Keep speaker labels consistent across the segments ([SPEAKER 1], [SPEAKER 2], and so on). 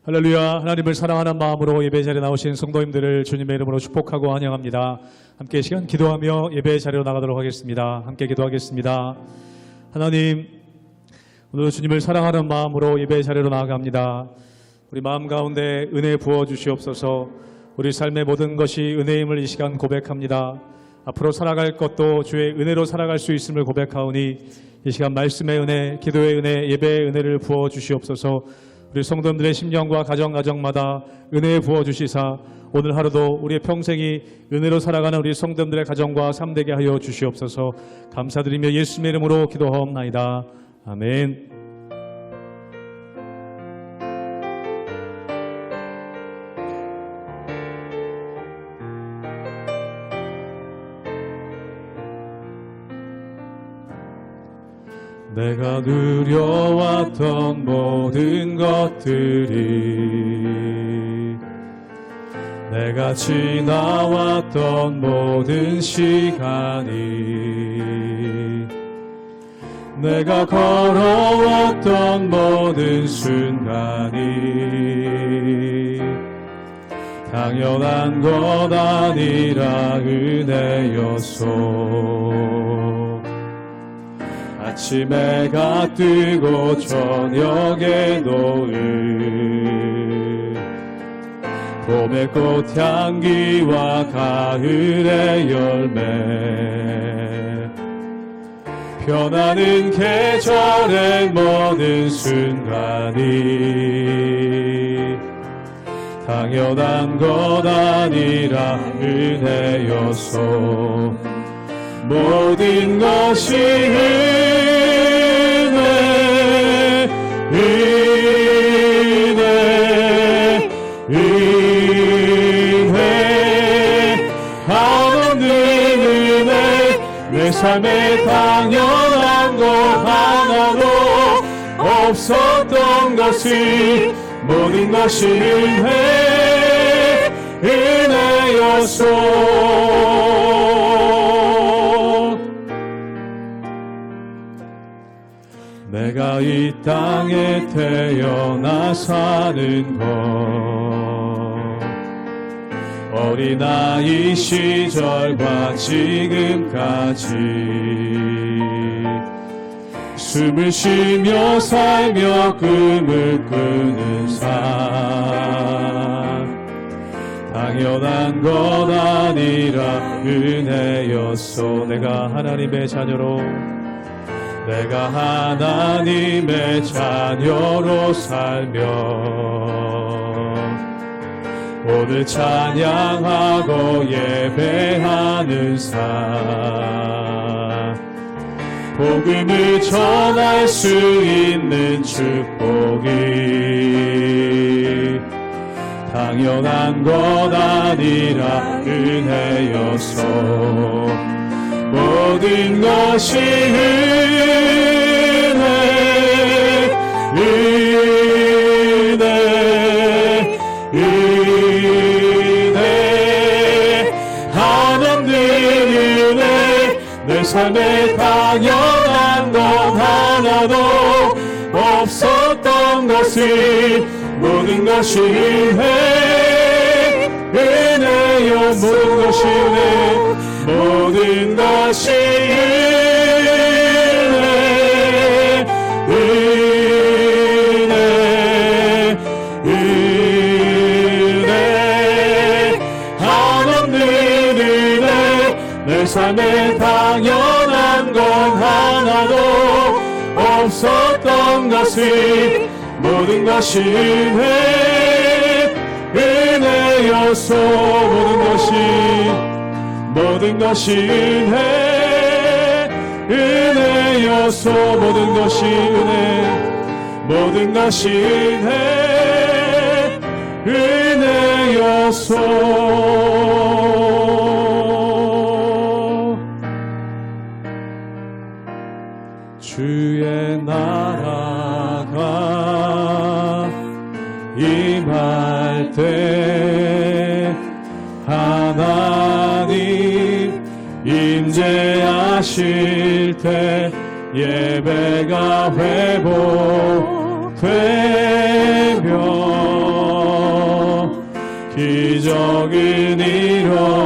[SPEAKER 1] 할렐루야. 하나님을 사랑하는 마음으로 예배 자리에 나오신 성도님들을 주님의 이름으로 축복하고 환영합니다. 함께 이 시간 기도하며 예배 자리로 나가도록 하겠습니다. 함께 기도하겠습니다. 하나님, 오늘 주님을 사랑하는 마음으로 예배 자리로 나아갑니다. 우리 마음 가운데 은혜 부어 주시옵소서. 우리 삶의 모든 것이 은혜임을 이 시간 고백합니다. 앞으로 살아갈 것도 주의 은혜로 살아갈 수 있음을 고백하오니 이 시간 말씀의 은혜, 기도의 은혜, 예배의 은혜를 부어 주시옵소서. 우리 성도님들의 심령과 가정마다 은혜 부어주시사 오늘 하루도 우리의 평생이 은혜로 살아가는 우리 성도님들의 가정과 삶 되게 하여 주시옵소서. 감사드리며 예수님의 이름으로 기도하옵나이다. 아멘. 내가 누려왔던 모든 것들이, 내가 지나왔던 모든 시간이, 내가 걸어왔던 모든 순간이 당연한 것 아니라 은혜였소. 아침에 해가 뜨고 저녁에 노을, 봄의 꽃향기와 가을의 열매, 변하는 계절의 모든 순간이 당연한 것 아니라 은혜였소. 모든 것이 은혜, 은혜, 은혜, 하나님 은혜. 내 삶에 당연한 것 하나도 없었던 것이 모든 것이 은혜, 은혜였소. 내가 이 땅에 태어나 사는 것, 어린아이 시절과 지금까지 숨을 쉬며 살며 꿈을 꾸는 삶, 당연한 것 아니라 은혜였소. 내가 하나님의 자녀로, 내가 하나님의 자녀로 살며 오늘 찬양하고 예배하는 삶, 복음을 전할 수 있는 축복이 당연한 것 아니라 은혜였소. 모든 것이 은혜, 은혜, 은혜, 하나님 은혜. 내 삶에 당연한 것 하나도 없었던 것이 모든 것이 은혜, 은혜요. 모든 것이 은혜, 모든 것이 은혜, 은혜, 은혜, 하나님 은혜. 내 삶에 당연한 건 하나도 없었던 것이 모든 것이 은혜, 은혜였소. 모든 것이 은혜, 은혜였소. 모든 것이 은혜, 모든 것이 은혜, 은혜였소. 주의 나라가 임할 때 하나님 임재하실 때 예배가 회복되며 기적은 일어나네.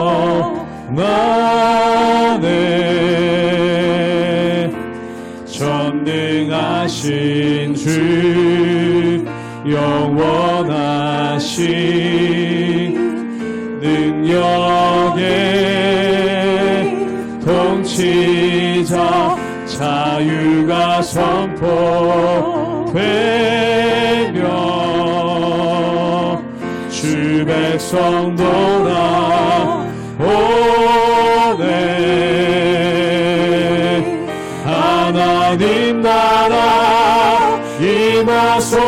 [SPEAKER 1] 전능하신 주 영원하신 능력의 통치자 자유가 선포되며 주 백성 돌아오네. 하나님 나라 임하소서.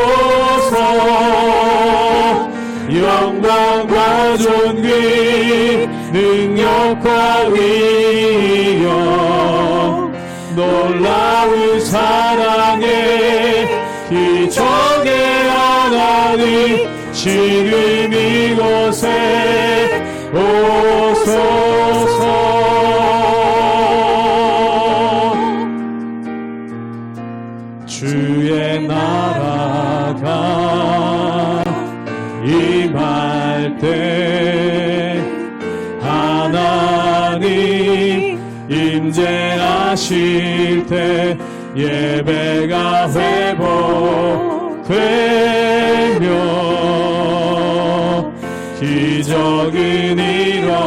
[SPEAKER 1] 영광과 존귀 능력과 위엄 놀라운 사랑의 기적의 하나님 지금 이곳에 오소서. 주의 나라가 임할 때 하나님 임재하실 때 예배가 회복되며 기적은 일어나네.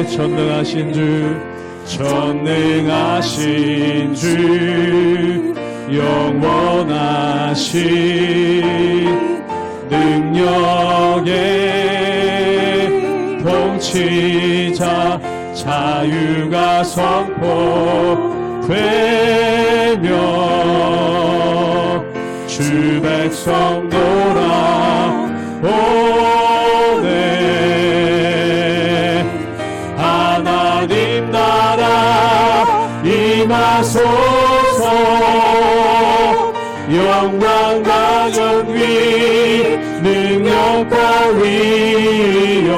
[SPEAKER 1] 전능하신 주 영원하신 능력의 통치자 자유가 선포되며 주 백성 돌아오네. 하나님 나라 임하소서. 영광과 존귀 능력과 위엄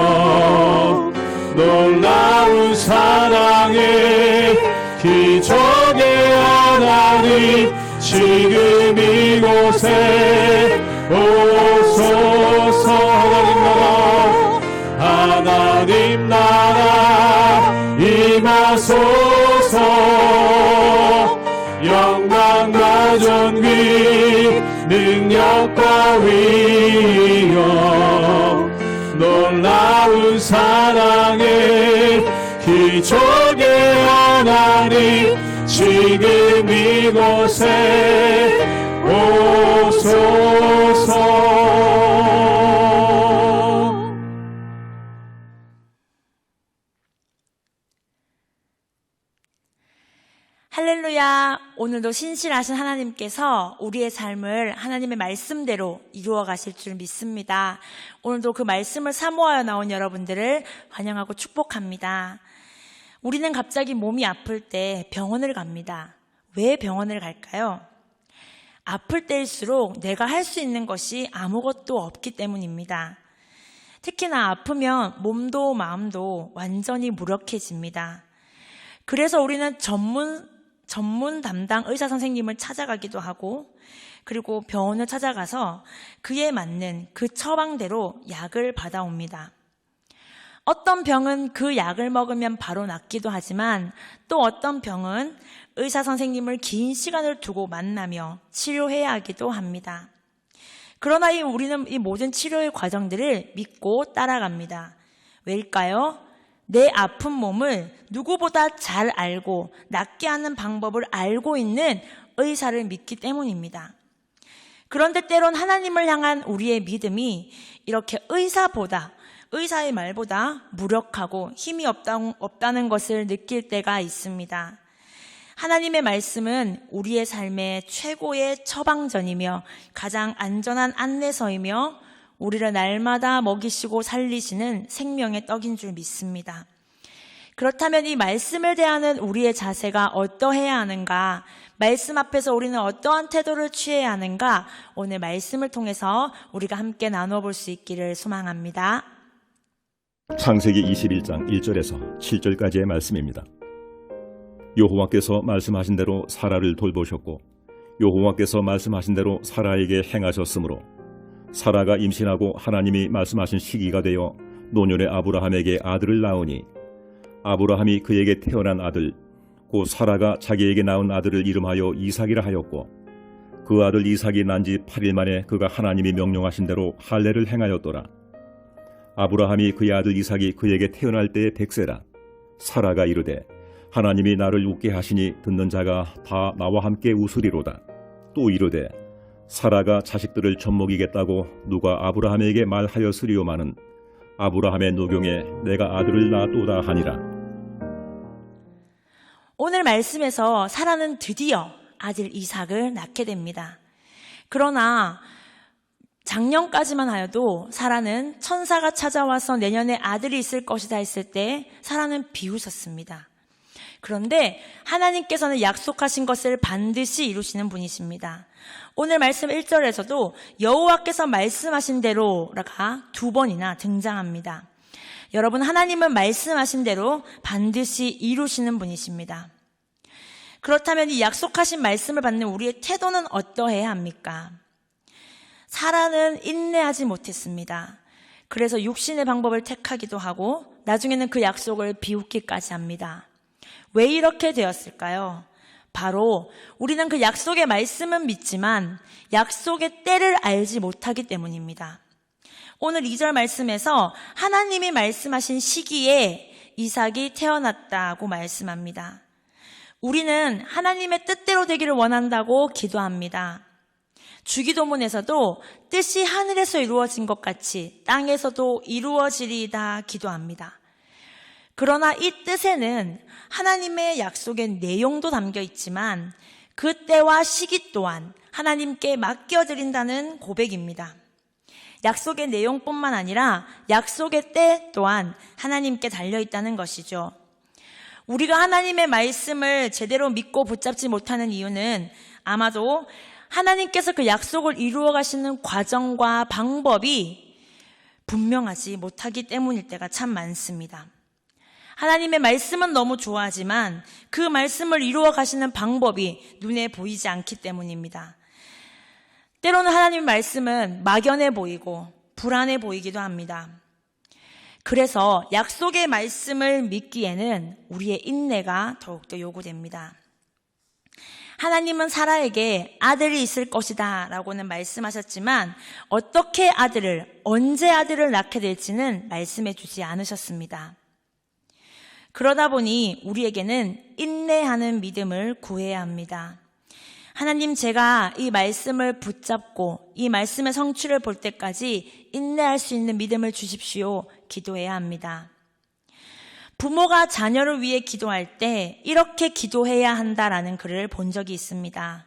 [SPEAKER 1] 놀라운 사랑의 기적의 하나님 지금 이곳에 오소서. 하나님 나라 임하소서. 영광과 존귀 능력과 위엄 놀라운 사랑의 기적의 하나님 지금 이곳에 오소서.
[SPEAKER 2] 할렐루야. 오늘도 신실하신 하나님께서 우리의 삶을 하나님의 말씀대로 이루어 가실 줄 믿습니다. 오늘도 그 말씀을 사모하여 나온 여러분들을 환영하고 축복합니다. 우리는 갑자기 몸이 아플 때 병원을 갑니다. 왜 병원을 갈까요? 아플 때일수록 내가 할 수 있는 것이 아무것도 없기 때문입니다. 특히나 아프면 몸도 마음도 완전히 무력해집니다. 그래서 우리는 전문 담당 의사 선생님을 찾아가기도 하고, 그리고 병원을 찾아가서 그에 맞는 그 처방대로 약을 받아옵니다. 어떤 병은 그 약을 먹으면 바로 낫기도 하지만 또 어떤 병은 의사 선생님을 긴 시간을 두고 만나며 치료해야 하기도 합니다. 그러나 우리는 이 모든 치료의 과정들을 믿고 따라갑니다. 왜일까요? 내 아픈 몸을 누구보다 잘 알고 낫게 하는 방법을 알고 있는 의사를 믿기 때문입니다. 그런데 때론 하나님을 향한 우리의 믿음이 이렇게 의사의 말보다 무력하고 힘이 없다는 것을 느낄 때가 있습니다. 하나님의 말씀은 우리의 삶의 최고의 처방전이며 가장 안전한 안내서이며 우리를 날마다 먹이시고 살리시는 생명의 떡인 줄 믿습니다. 그렇다면 이 말씀을 대하는 우리의 자세가 어떠해야 하는가? 말씀 앞에서 우리는 어떠한 태도를 취해야 하는가? 오늘 말씀을 통해서 우리가 함께 나눠볼 수 있기를 소망합니다.
[SPEAKER 3] 창세기 21장 1절에서 7절까지의 말씀입니다. 여호와께서 말씀하신 대로 사라를 돌보셨고 여호와께서 말씀하신 대로 사라에게 행하셨으므로 사라가 임신하고 하나님이 말씀하신 시기가 되어 노년의 아브라함에게 아들을 낳으니 아브라함이 그에게 태어난 아들 곧 사라가 자기에게 낳은 아들을 이름하여 이삭이라 하였고 그 아들 이삭이 난 지 8일 만에 그가 하나님이 명령하신 대로 할례를 행하였더라. 아브라함이 그의 아들 이삭이 그에게 태어날 때에 100세라. 사라가 이르되 하나님이 나를 웃게 하시니 듣는 자가 다 나와 함께 웃으리로다. 또 이르되 사라가 자식들을 젖먹이겠다고 누가 아브라함에게 말하였으리오마는 아브라함의 노경에 내가 아들을 낳았도다 하니라.
[SPEAKER 2] 오늘 말씀에서 사라는 드디어 아들 이삭을 낳게 됩니다. 그러나 작년까지만 하여도 사라는 천사가 찾아와서 내년에 아들이 있을 것이다 했을 때 사라는 비웃었습니다. 그런데 하나님께서는 약속하신 것을 반드시 이루시는 분이십니다. 오늘 말씀 1절에서도 여호와께서 말씀하신 대로가 2번이나 등장합니다. 여러분, 하나님은 말씀하신 대로 반드시 이루시는 분이십니다. 그렇다면 이 약속하신 말씀을 받는 우리의 태도는 어떠해야 합니까? 사라는 인내하지 못했습니다. 그래서 육신의 방법을 택하기도 하고 나중에는 그 약속을 비웃기까지 합니다. 왜 이렇게 되었을까요? 바로 우리는 그 약속의 말씀은 믿지만 약속의 때를 알지 못하기 때문입니다. 오늘 2절 말씀에서 하나님이 말씀하신 시기에 이삭이 태어났다고 말씀합니다. 우리는 하나님의 뜻대로 되기를 원한다고 기도합니다. 주기도문에서도 뜻이 하늘에서 이루어진 것 같이 땅에서도 이루어지리이다 기도합니다. 그러나 이 뜻에는 하나님의 약속의 내용도 담겨 있지만 그 때와 시기 또한 하나님께 맡겨드린다는 고백입니다. 약속의 내용뿐만 아니라 약속의 때 또한 하나님께 달려있다는 것이죠. 우리가 하나님의 말씀을 제대로 믿고 붙잡지 못하는 이유는 아마도 하나님께서 그 약속을 이루어 가시는 과정과 방법이 분명하지 못하기 때문일 때가 참 많습니다. 하나님의 말씀은 너무 좋아하지만 그 말씀을 이루어 가시는 방법이 눈에 보이지 않기 때문입니다. 때로는 하나님의 말씀은 막연해 보이고 불안해 보이기도 합니다. 그래서 약속의 말씀을 믿기에는 우리의 인내가 더욱더 요구됩니다. 하나님은 사라에게 아들이 있을 것이다 라고는 말씀하셨지만 어떻게 아들을, 언제 아들을 낳게 될지는 말씀해 주지 않으셨습니다. 그러다 보니 우리에게는 인내하는 믿음을 구해야 합니다. 하나님, 제가 이 말씀을 붙잡고 이 말씀의 성취를 볼 때까지 인내할 수 있는 믿음을 주십시오. 기도해야 합니다. 부모가 자녀를 위해 기도할 때 이렇게 기도해야 한다라는 글을 본 적이 있습니다.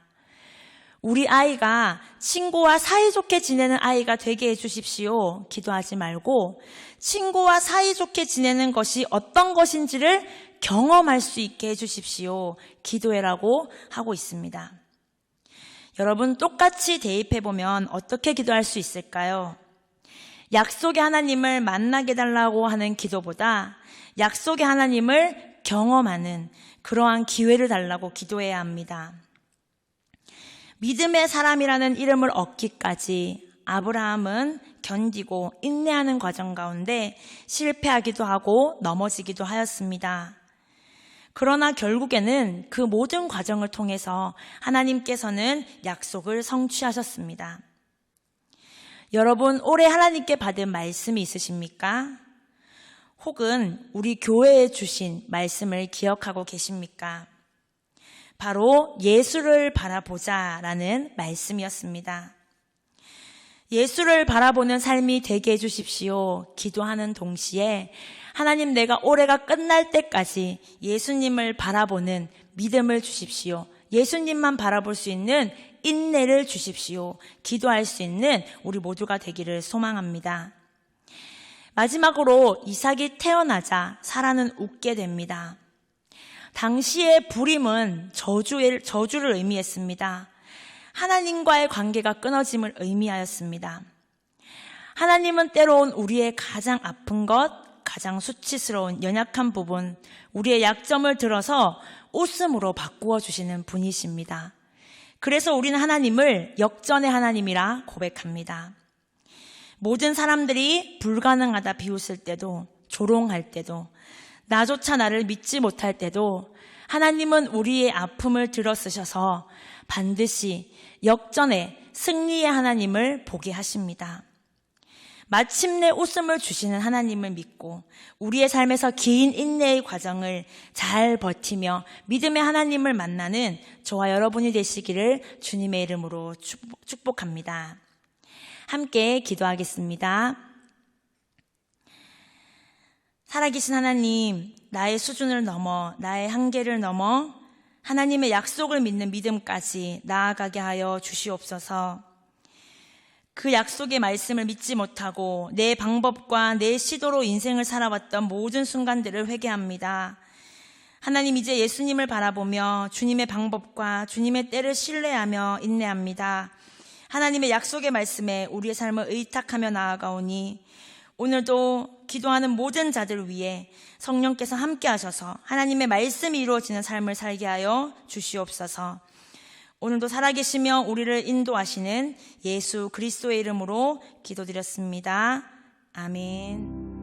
[SPEAKER 2] 우리 아이가 친구와 사이좋게 지내는 아이가 되게 해주십시오. 기도하지 말고 친구와 사이좋게 지내는 것이 어떤 것인지를 경험할 수 있게 해주십시오. 기도해라고 하고 있습니다. 여러분, 똑같이 대입해보면 어떻게 기도할 수 있을까요? 약속의 하나님을 만나게 달라고 하는 기도보다 약속의 하나님을 경험하는 그러한 기회를 달라고 기도해야 합니다. 믿음의 사람이라는 이름을 얻기까지 아브라함은 견디고 인내하는 과정 가운데 실패하기도 하고 넘어지기도 하였습니다. 그러나 결국에는 그 모든 과정을 통해서 하나님께서는 약속을 성취하셨습니다. 여러분, 올해 하나님께 받은 말씀이 있으십니까? 혹은 우리 교회에 주신 말씀을 기억하고 계십니까? 바로 예수를 바라보자라는 말씀이었습니다. 예수를 바라보는 삶이 되게 해주십시오. 기도하는 동시에 하나님, 내가 올해가 끝날 때까지 예수님을 바라보는 믿음을 주십시오. 예수님만 바라볼 수 있는 인내를 주십시오. 기도할 수 있는 우리 모두가 되기를 소망합니다. 마지막으로 이삭이 태어나자 사라는 웃게 됩니다. 당시의 불임은 저주를 의미했습니다. 하나님과의 관계가 끊어짐을 의미하였습니다. 하나님은 때론 우리의 가장 아픈 것, 가장 수치스러운 연약한 부분, 우리의 약점을 들어서 웃음으로 바꾸어 주시는 분이십니다. 그래서 우리는 하나님을 역전의 하나님이라 고백합니다. 모든 사람들이 불가능하다 비웃을 때도, 조롱할 때도, 나조차 나를 믿지 못할 때도 하나님은 우리의 아픔을 들어쓰셔서 반드시 역전의 승리의 하나님을 보게 하십니다. 마침내 웃음을 주시는 하나님을 믿고 우리의 삶에서 긴 인내의 과정을 잘 버티며 믿음의 하나님을 만나는 저와 여러분이 되시기를 주님의 이름으로 축복합니다. 함께 기도하겠습니다. 살아계신 하나님, 나의 수준을 넘어, 나의 한계를 넘어 하나님의 약속을 믿는 믿음까지 나아가게 하여 주시옵소서. 그 약속의 말씀을 믿지 못하고 내 방법과 내 시도로 인생을 살아왔던 모든 순간들을 회개합니다. 하나님, 이제 예수님을 바라보며 주님의 방법과 주님의 때를 신뢰하며 인내합니다. 하나님의 약속의 말씀에 우리의 삶을 의탁하며 나아가오니 오늘도 기도하는 모든 자들 위해 성령께서 함께 하셔서 하나님의 말씀이 이루어지는 삶을 살게 하여 주시옵소서. 오늘도 살아계시며 우리를 인도하시는 예수 그리스도의 이름으로 기도드렸습니다. 아멘.